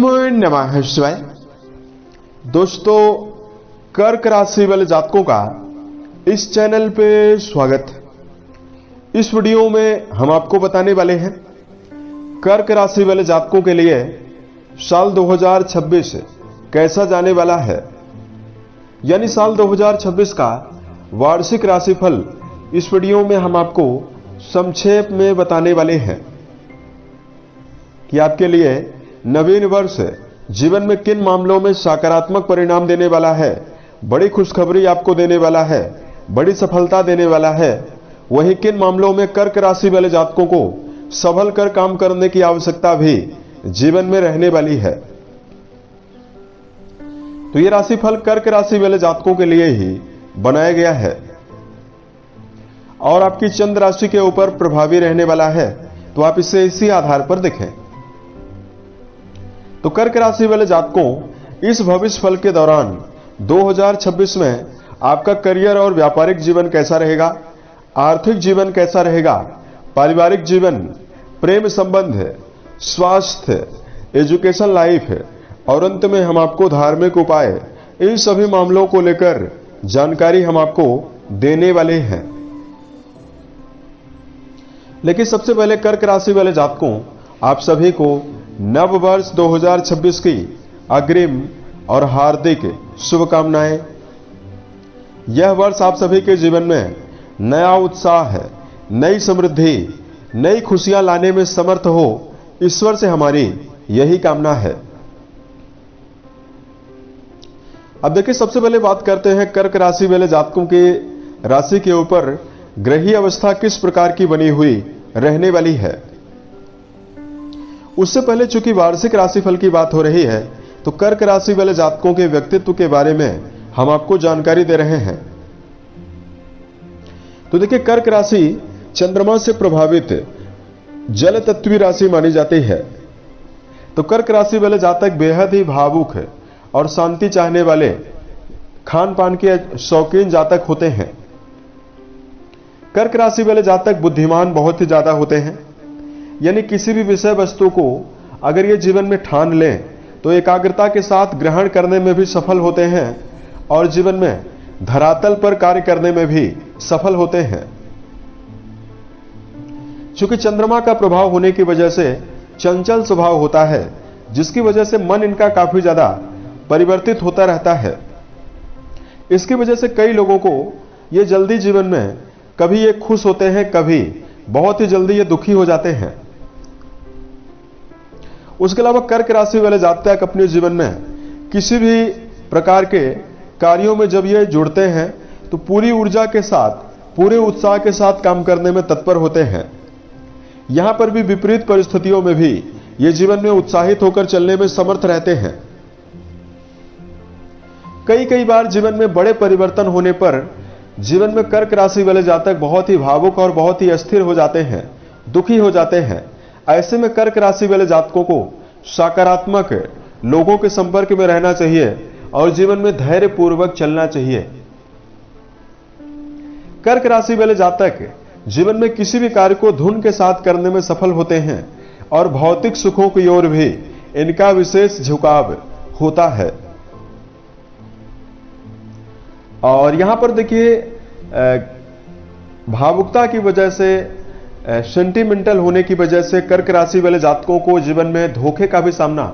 ओम नमः शिवाय। दोस्तों, कर्क राशि वाले जातकों का इस चैनल पे स्वागत है। इस वीडियो में हम आपको बताने वाले हैं कर्क राशि वाले जातकों के लिए साल 2026 कैसा जाने वाला है, यानी साल 2026 का वार्षिक राशिफल इस वीडियो में हम आपको संक्षेप में बताने वाले हैं कि आपके लिए नवीन वर्ष जीवन में किन मामलों में सकारात्मक परिणाम देने वाला है, बड़ी खुशखबरी आपको देने वाला है, बड़ी सफलता देने वाला है। वहीं किन मामलों में कर्क राशि वाले जातकों को संभल कर काम करने की आवश्यकता भी जीवन में रहने वाली है। तो यह राशिफल कर्क राशि वाले जातकों के लिए ही बनाया गया है और आपकी चंद्र राशि के ऊपर प्रभावी रहने वाला है, तो आप इसे इसी आधार पर देखें। तो कर्क राशि वाले जातकों, इस भविष्य फल के दौरान 2026 में आपका करियर और व्यापारिक जीवन कैसा रहेगा, आर्थिक जीवन कैसा रहेगा, पारिवारिक जीवन, प्रेम संबंध, स्वास्थ्य, एजुकेशन लाइफ और अंत में हम आपको धार्मिक उपाय, इन सभी मामलों को लेकर जानकारी हम आपको देने वाले हैं। लेकिन सबसे पहले कर्क राशि वाले जातकों, आप सभी को नव वर्ष 2026 की अग्रिम और हार्दिक शुभकामनाएं। यह वर्ष आप सभी के जीवन में नया उत्साह, नई समृद्धि, नई खुशियां लाने में समर्थ हो, ईश्वर से हमारी यही कामना है। अब देखिए, सबसे पहले बात करते हैं कर्क राशि वाले जातकों के राशि के ऊपर ग्रही अवस्था किस प्रकार की बनी हुई रहने वाली है। उससे पहले चूंकि वार्षिक राशिफल की बात हो रही है, तो कर्क राशि वाले जातकों के व्यक्तित्व के बारे में हम आपको जानकारी दे रहे हैं। तो देखिए, कर्क राशि चंद्रमा से प्रभावित जल तत्वी राशि मानी जाती है। तो कर्क राशि वाले जातक बेहद ही भावुक और शांति चाहने वाले, खान पान के शौकीन जातक होते हैं। कर्क राशि वाले जातक बुद्धिमान बहुत ही ज्यादा होते हैं, यानी किसी भी विषय वस्तु को अगर ये जीवन में ठान लें तो एकाग्रता के साथ ग्रहण करने में भी सफल होते हैं और जीवन में धरातल पर कार्य करने में भी सफल होते हैं। चूंकि चंद्रमा का प्रभाव होने की वजह से चंचल स्वभाव होता है, जिसकी वजह से मन इनका काफी ज्यादा परिवर्तित होता रहता है। इसकी वजह से कई लोगों को ये जल्दी जीवन में कभी ये खुश होते हैं, कभी बहुत ही जल्दी ये दुखी हो जाते हैं। उसके अलावा कर्क राशि वाले जातक अपने जीवन में किसी भी प्रकार के कार्यों में जब ये जुड़ते हैं तो पूरी ऊर्जा के साथ, पूरे उत्साह के साथ काम करने में तत्पर होते हैं। यहां पर भी विपरीत परिस्थितियों में भी ये जीवन में उत्साहित होकर चलने में समर्थ रहते हैं। कई बार जीवन में बड़े परिवर्तन होने पर जीवन में कर्क राशि वाले जातक बहुत ही भावुक और बहुत ही अस्थिर हो जाते हैं, दुखी हो जाते हैं। ऐसे में कर्क राशि वाले जातकों को सकारात्मक लोगों के संपर्क में रहना चाहिए और जीवन में धैर्य पूर्वक चलना चाहिए। कर्क राशि वाले जातक जीवन में किसी भी कार्य को धुन के साथ करने में सफल होते हैं और भौतिक सुखों की ओर भी इनका विशेष झुकाव होता है। और यहां पर देखिए, भावुकता की वजह से, सेंटिमेंटल होने की वजह से कर्क राशि वाले जातकों को जीवन में धोखे का भी सामना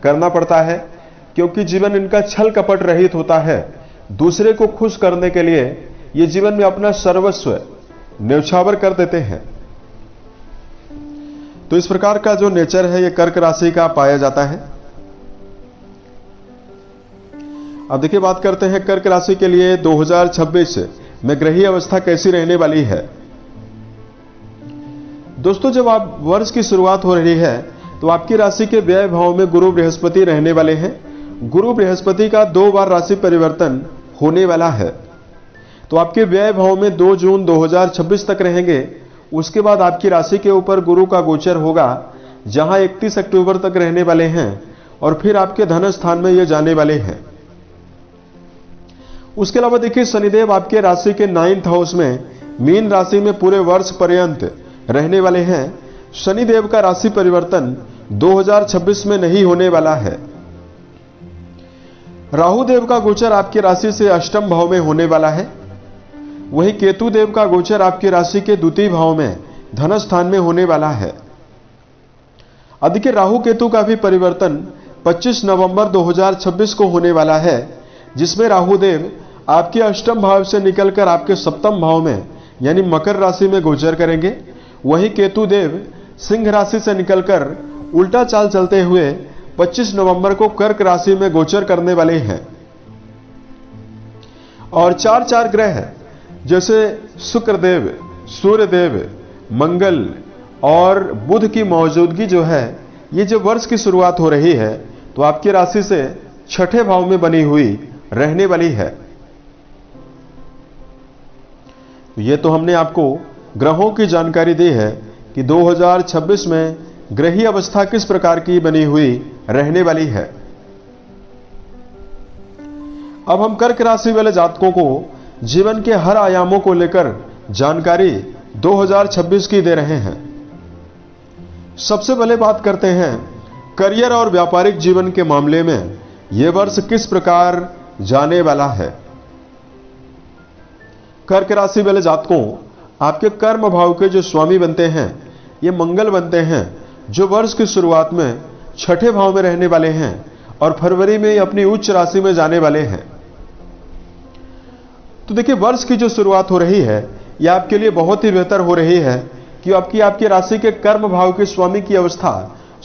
करना पड़ता है, क्योंकि जीवन इनका छल कपट रहित होता है। दूसरे को खुश करने के लिए ये जीवन में अपना सर्वस्व न्यौछावर कर देते हैं। तो इस प्रकार का जो नेचर है ये कर्क राशि का पाया जाता है। अब देखिए, बात करते हैं कर्क राशि के लिए 2026 में ग्रही अवस्था कैसी रहने वाली है। दोस्तों, जब आप वर्ष की शुरुआत हो रही है तो आपकी राशि के व्यय भाव में गुरु बृहस्पति रहने वाले हैं। गुरु बृहस्पति का 2 बार राशि परिवर्तन होने वाला है। तो आपके व्यय भाव में 2 जून 2026 तक रहेंगे। उसके बाद आपकी राशि के ऊपर गुरु का गोचर होगा, जहां 31 अक्टूबर तक रहने वाले हैं और फिर आपके धन स्थान में ये जाने वाले हैं। उसके अलावा देखिए, शनिदेव आपके राशि के 9th हाउस में मीन राशि में पूरे वर्ष पर्यंत रहने वाले हैं। शनिदेव का राशि परिवर्तन 2026 में नहीं होने वाला है। राहु देव का गोचर आपकी राशि से अष्टम भाव में होने वाला है। वहीं केतु देव का गोचर आपकी राशि के द्वितीय भाव में धन स्थान में होने वाला है। अधिक राहु केतु का भी परिवर्तन 25 नवंबर 2026 को होने वाला है, जिसमें राहु देव आपके अष्टम भाव से निकलकर आपके सप्तम भाव में यानी मकर राशि में गोचर करेंगे। वहीं केतु देव सिंह राशि से निकलकर उल्टा चाल चलते हुए 25 नवंबर को कर्क राशि में गोचर करने वाले हैं। और चार ग्रह जैसे शुक्रदेव, सूर्यदेव, मंगल और बुध की मौजूदगी जो है, ये जब वर्ष की शुरुआत हो रही है तो आपकी राशि से छठे भाव में बनी हुई रहने वाली है। ये तो हमने आपको ग्रहों की जानकारी दी है कि 2026 में ग्रही अवस्था किस प्रकार की बनी हुई रहने वाली है। अब हम कर्क राशि वाले जातकों को जीवन के हर आयामों को लेकर जानकारी 2026 की दे रहे हैं। सबसे पहले बात करते हैं करियर और व्यापारिक जीवन के मामले में यह वर्ष किस प्रकार जाने वाला है। कर्क राशि वाले जातकों, आपके कर्म भाव के जो स्वामी बनते हैं ये मंगल बनते हैं, जो वर्ष की शुरुआत में छठे भाव में रहने वाले हैं और फरवरी में अपनी उच्च राशि में जाने वाले हैं। तो देखिए, वर्ष की जो शुरुआत हो रही है यह आपके लिए बहुत ही बेहतर हो रही है कि आपकी राशि के कर्म भाव के स्वामी की अवस्था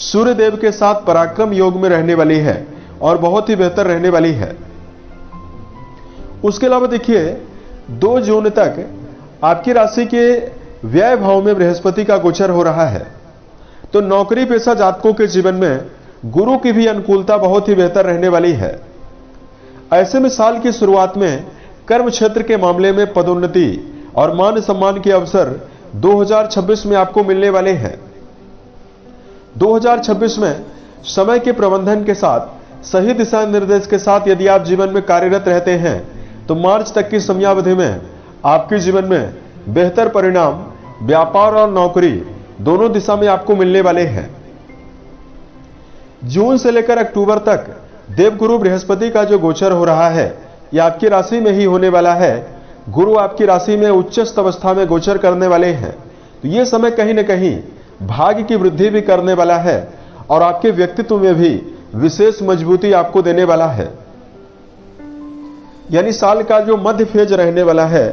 सूर्य देव के साथ पराक्रम योग में रहने वाली है और बहुत ही बेहतर रहने वाली है। उसके अलावा देखिए, 2 जून तक आपकी राशि के व्यय भाव में बृहस्पति का गोचर हो रहा है। तो नौकरी पेशा जातकों के जीवन में गुरु की भी अनुकूलता बहुत ही बेहतर रहने वाली है। ऐसे में साल की शुरुआत में कर्म क्षेत्र के मामले में पदोन्नति और मान सम्मान के अवसर 2026 में आपको मिलने वाले हैं। 2026 में समय के प्रबंधन के साथ, सही दिशा निर्देश के साथ यदि आप जीवन में कार्यरत रहते हैं तो मार्च तक की समयावधि में आपके जीवन में बेहतर परिणाम व्यापार और नौकरी दोनों दिशा में आपको मिलने वाले हैं। जून से लेकर अक्टूबर तक देवगुरु बृहस्पति का जो गोचर हो रहा है यह आपकी राशि में ही होने वाला है। गुरु आपकी राशि में उच्चस्थ अवस्था में गोचर करने वाले हैं। तो यह समय कहीं न कहीं भाग्य की वृद्धि भी करने वाला है और आपके व्यक्तित्व में भी विशेष मजबूती आपको देने वाला है। यानी साल का जो मध्य फेज रहने वाला है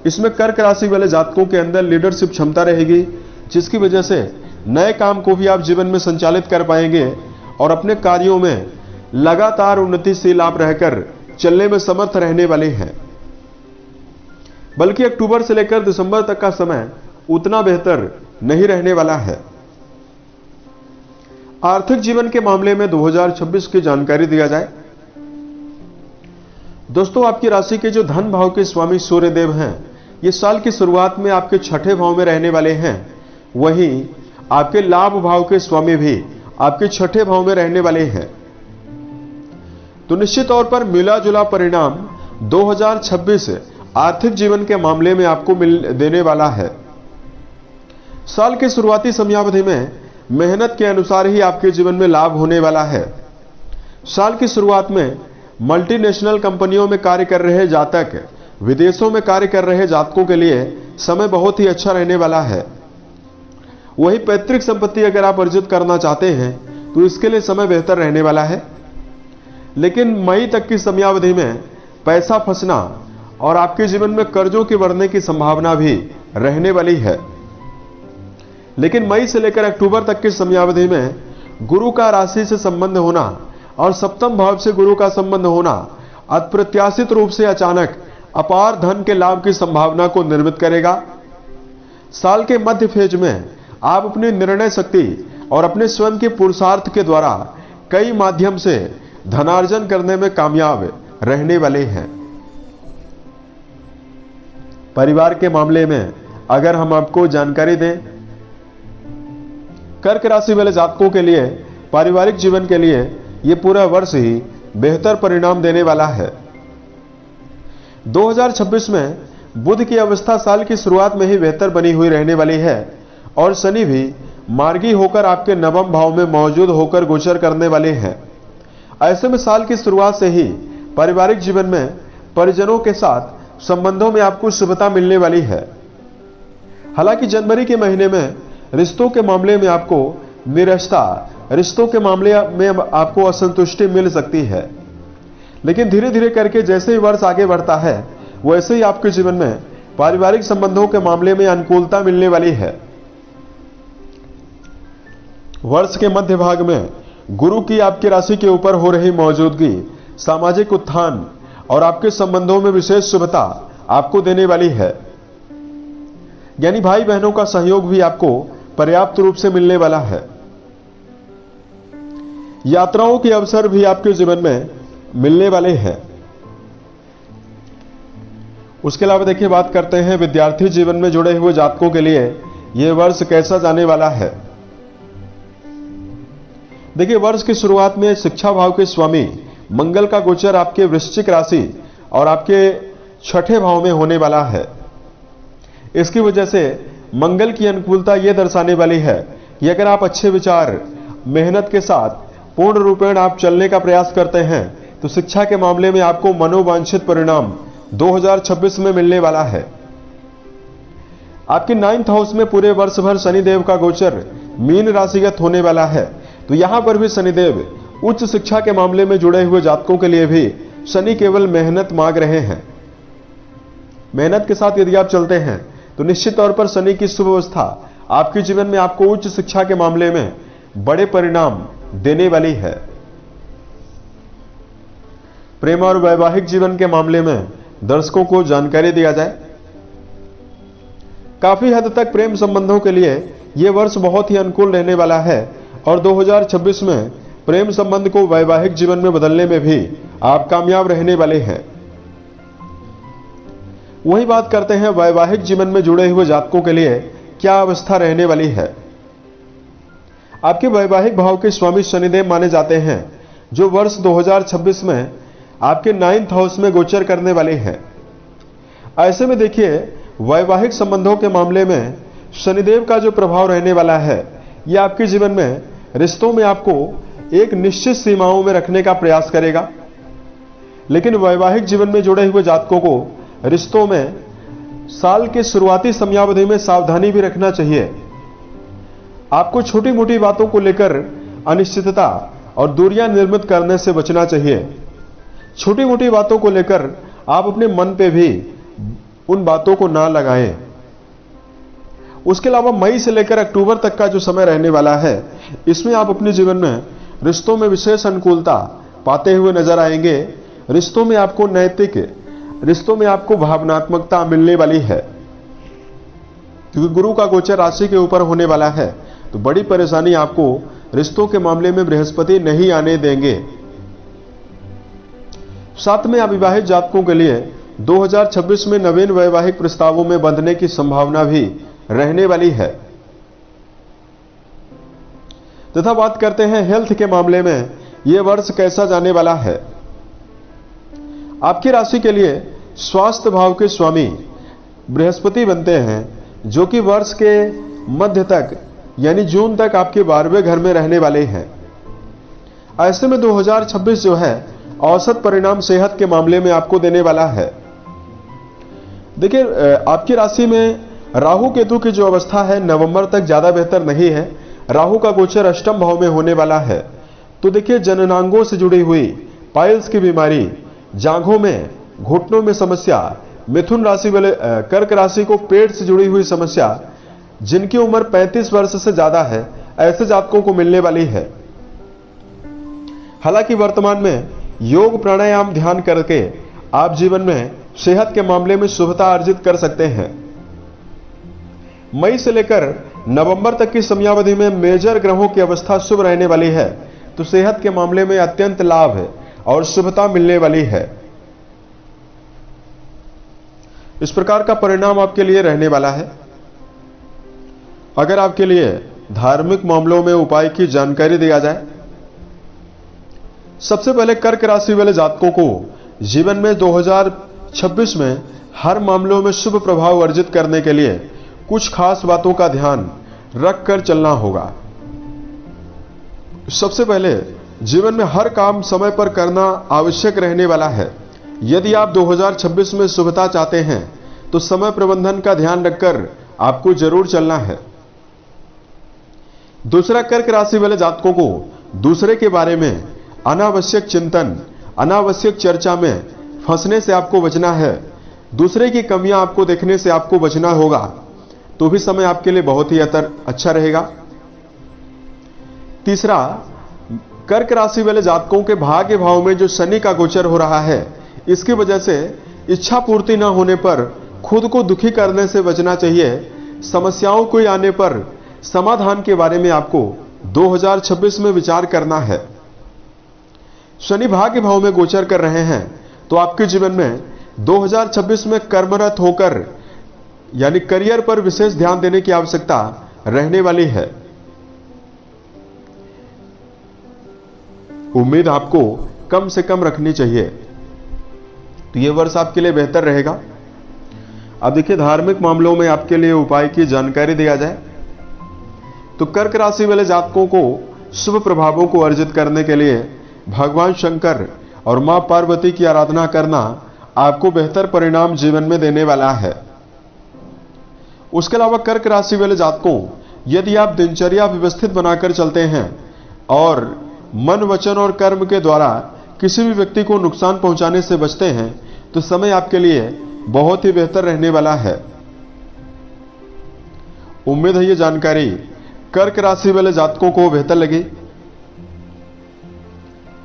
इसमें कर्क राशि वाले जातकों के अंदर लीडरशिप क्षमता रहेगी, जिसकी वजह से नए काम को भी आप जीवन में संचालित कर पाएंगे और अपने कार्यों में लगातार उन्नतिशील आप रहकर चलने में समर्थ रहने वाले हैं। बल्कि अक्टूबर से लेकर दिसंबर तक का समय उतना बेहतर नहीं रहने वाला है। आर्थिक जीवन के मामले में 2026 की जानकारी दिया जाए। दोस्तों, आपकी राशि के जो धन भाव के स्वामी सूर्य देव हैं, ये साल की शुरुआत में आपके छठे भाव में रहने वाले हैं। वहीं आपके लाभ भाव के स्वामी भी आपके छठे भाव में रहने वाले हैं। तो निश्चित तौर पर मिला जुला परिणाम 2026 आर्थिक जीवन के मामले में आपको देने वाला है। साल के शुरुआती समयावधि में मेहनत के अनुसार ही आपके जीवन में लाभ होने वाला है। साल की शुरुआत में मल्टीनेशनल कंपनियों में कार्य कर रहे जातक, विदेशों में कार्य कर रहे जातकों के लिए समय बहुत ही अच्छा रहने वाला है। वही पैतृक संपत्ति अगर आप अर्जित करना चाहते हैं तो इसके लिए समय बेहतर रहने वाला है। लेकिन मई तक की समयावधि में पैसा फंसना और आपके जीवन में कर्जों के बढ़ने की संभावना भी रहने वाली है। लेकिन मई से लेकर अक्टूबर तक की समयावधि में गुरु का राशि से संबंध होना और सप्तम भाव से गुरु का संबंध होना अप्रत्याशित रूप से अचानक अपार धन के लाभ की संभावना को निर्मित करेगा। साल के मध्य फेज में आप अपनी निर्णय शक्ति और अपने स्वयं के पुरुषार्थ के द्वारा कई माध्यम से धनार्जन करने में कामयाब रहने वाले हैं। परिवार के मामले में अगर हम आपको जानकारी दें, कर्क राशि वाले जातकों के लिए पारिवारिक जीवन के लिए यह पूरा वर्ष ही बेहतर परिणाम देने वाला है। 2026 में बुध की अवस्था साल की शुरुआत में ही बेहतर बनी हुई रहने वाली है और शनि भी मार्गी होकर आपके नवम भाव में मौजूद होकर गोचर करने वाले हैं। ऐसे में साल की शुरुआत से ही पारिवारिक जीवन में परिजनों के साथ संबंधों में आपको शुभता मिलने वाली है। हालांकि जनवरी के महीने में रिश्तों के मामले में आपको निराशा, रिश्तों के मामले में आपको असंतुष्टि मिल सकती है, लेकिन धीरे धीरे करके जैसे ही वर्ष आगे बढ़ता है वैसे ही आपके जीवन में पारिवारिक संबंधों के मामले में अनुकूलता मिलने वाली है। वर्ष के मध्य भाग में गुरु की आपकी राशि के ऊपर हो रही मौजूदगी सामाजिक उत्थान और आपके संबंधों में विशेष शुभता आपको देने वाली है। यानी भाई बहनों का सहयोग भी आपको पर्याप्त रूप से मिलने वाला है। यात्राओं के अवसर भी आपके जीवन में मिलने वाले हैं। उसके अलावा देखिए, बात करते हैं विद्यार्थी जीवन में जुड़े हुए जातकों के लिए यह वर्ष कैसा जाने वाला है। देखिए, वर्ष की शुरुआत में शिक्षा भाव के स्वामी मंगल का गोचर आपके वृश्चिक राशि और आपके छठे भाव में होने वाला है। इसकी वजह से मंगल की अनुकूलता यह दर्शाने वाली है कि अगर आप अच्छे विचार, मेहनत के साथ पूर्ण रूपेण आप चलने का प्रयास करते हैं तो शिक्षा के मामले में आपको मनोवांछित परिणाम 2026 में मिलने वाला है। आपके 9th हाउस में पूरे वर्ष भर शनिदेव का गोचर मीन राशिगत होने वाला है, तो यहां पर भी शनिदेव उच्च शिक्षा के मामले में जुड़े हुए जातकों के लिए भी शनि केवल मेहनत मांग रहे हैं। मेहनत के साथ यदि आप चलते हैं तो निश्चित तौर पर शनि की शुभ अवस्था आपके जीवन में आपको उच्च शिक्षा के मामले में बड़े परिणाम देने वाली है। प्रेम और वैवाहिक जीवन के मामले में दर्शकों को जानकारी दिया जाए। काफी हद तक प्रेम संबंधों के लिए यह वर्ष बहुत ही अनुकूल रहने वाला है और 2026 में प्रेम संबंध को वैवाहिक जीवन में बदलने में भी आप कामयाब रहने वाले हैं। वही बात करते हैं वैवाहिक जीवन में जुड़े हुए जातकों के लिए क्या अवस्था रहने वाली है। आपके वैवाहिक भाव के स्वामी शनिदेव माने जाते हैं, जो वर्ष 2026 में आपके 9th हाउस में गोचर करने वाले हैं। ऐसे में देखिए, वैवाहिक संबंधों के मामले में शनिदेव का जो प्रभाव रहने वाला है यह आपके जीवन में रिश्तों में आपको एक निश्चित सीमाओं में रखने का प्रयास करेगा। लेकिन वैवाहिक जीवन में जुड़े हुए जातकों को रिश्तों में साल के शुरुआती समयावधि में सावधानी भी रखना चाहिए। आपको छोटी मोटी बातों को लेकर अनिश्चितता और दूरियां निर्मित करने से बचना चाहिए। छोटी मोटी बातों को लेकर आप अपने मन पे भी उन बातों को ना लगाएं। उसके अलावा मई से लेकर अक्टूबर तक का जो समय रहने वाला है, इसमें आप अपने जीवन में रिश्तों में विशेष अनुकूलता पाते हुए नजर आएंगे। रिश्तों में आपको नैतिक, रिश्तों में आपको भावनात्मकता मिलने वाली है। क्योंकि गुरु का गोचर राशि के ऊपर होने वाला है, तो बड़ी परेशानी आपको रिश्तों के मामले में बृहस्पति नहीं आने देंगे। साथ में अविवाहित जातकों के लिए 2026 में नवीन वैवाहिक प्रस्तावों में बंधने की संभावना भी रहने वाली है। तथा बात करते हैं हेल्थ के मामले में यह वर्ष कैसा जाने वाला है। आपकी राशि के लिए स्वास्थ्य भाव के स्वामी बृहस्पति बनते हैं, जो कि वर्ष के मध्य तक यानी जून तक आपके 12वें घर में रहने वाले हैं। ऐसे में 2026 जो है औसत परिणाम सेहत के मामले में आपको देने वाला है। देखिए, आपकी राशि में राहु केतु की जो अवस्था है नवंबर तक ज्यादा बेहतर नहीं है। राहु का गोचर अष्टम भाव में होने वाला है, तो देखिए जननांगों से जुड़ी हुई पाइल्स की बीमारी, जांघों में, घुटनों में समस्या, मिथुन राशि वाले कर्क राशि को पेट से जुड़ी हुई समस्या, जिनकी उम्र 35 वर्ष से ज्यादा है, ऐसे जातकों को मिलने वाली है। हालांकि वर्तमान में योग प्राणायाम ध्यान करके आप जीवन में सेहत के मामले में शुभता अर्जित कर सकते हैं। मई से लेकर नवंबर तक की समयावधि में मेजर ग्रहों की अवस्था शुभ रहने वाली है, तो सेहत के मामले में अत्यंत लाभ है और शुभता मिलने वाली है। इस प्रकार का परिणाम आपके लिए रहने वाला है। अगर आपके लिए धार्मिक मामलों में उपाय की जानकारी दिया जाए, सबसे पहले कर्क राशि वाले जातकों को जीवन में 2026 में हर मामलों में शुभ प्रभाव अर्जित करने के लिए कुछ खास बातों का ध्यान रख कर चलना होगा। सबसे पहले जीवन में हर काम समय पर करना आवश्यक रहने वाला है। यदि आप 2026 में शुभता चाहते हैं तो समय प्रबंधन का ध्यान रखकर आपको जरूर चलना है। दूसरा, कर्क राशि वाले जातकों को दूसरे के बारे में अनावश्यक चिंतन, अनावश्यक चर्चा में फंसने से आपको बचना है। दूसरे की कमियां आपको देखने से आपको बचना होगा, तो भी समय आपके लिए बहुत ही अच्छा रहेगा। तीसरा, कर्क राशि वाले जातकों के भाग्य भाव में जो शनि का गोचर हो रहा है, इसकी वजह से इच्छा पूर्ति न होने पर खुद को दुखी करने से बचना चाहिए। समस्याओं कोई आने पर समाधान के बारे में आपको 2026 में विचार करना है। शनि भाग्य भाव में गोचर कर रहे हैं, तो आपके जीवन में 2026 में कर्मरत होकर यानी करियर पर विशेष ध्यान देने की आवश्यकता रहने वाली है। उम्मीद आपको कम से कम रखनी चाहिए, तो यह वर्ष आपके लिए बेहतर रहेगा। अब देखिए, धार्मिक मामलों में आपके लिए उपाय की जानकारी दिया जाए तो कर्क राशि वाले जातकों को शुभ प्रभावों को अर्जित करने के लिए भगवान शंकर और मां पार्वती की आराधना करना आपको बेहतर परिणाम जीवन में देने वाला है। उसके अलावा कर्क राशि वाले जातकों, यदि आप दिनचर्या व्यवस्थित बनाकर चलते हैं और मन, वचन और कर्म के द्वारा किसी भी व्यक्ति को नुकसान पहुंचाने से बचते हैं, तो समय आपके लिए बहुत ही बेहतर रहने वाला है। उम्मीद है ये जानकारी कर्क राशि वाले जातकों को बेहतर लगी।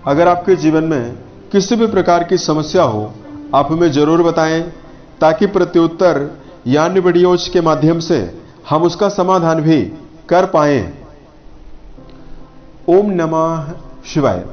अगर आपके जीवन में किसी भी प्रकार की समस्या हो, आप हमें जरूर बताएं, ताकि प्रत्युत्तर या अन्य वीडियोज के माध्यम से हम उसका समाधान भी कर पाएं। ओम नमः शिवाय।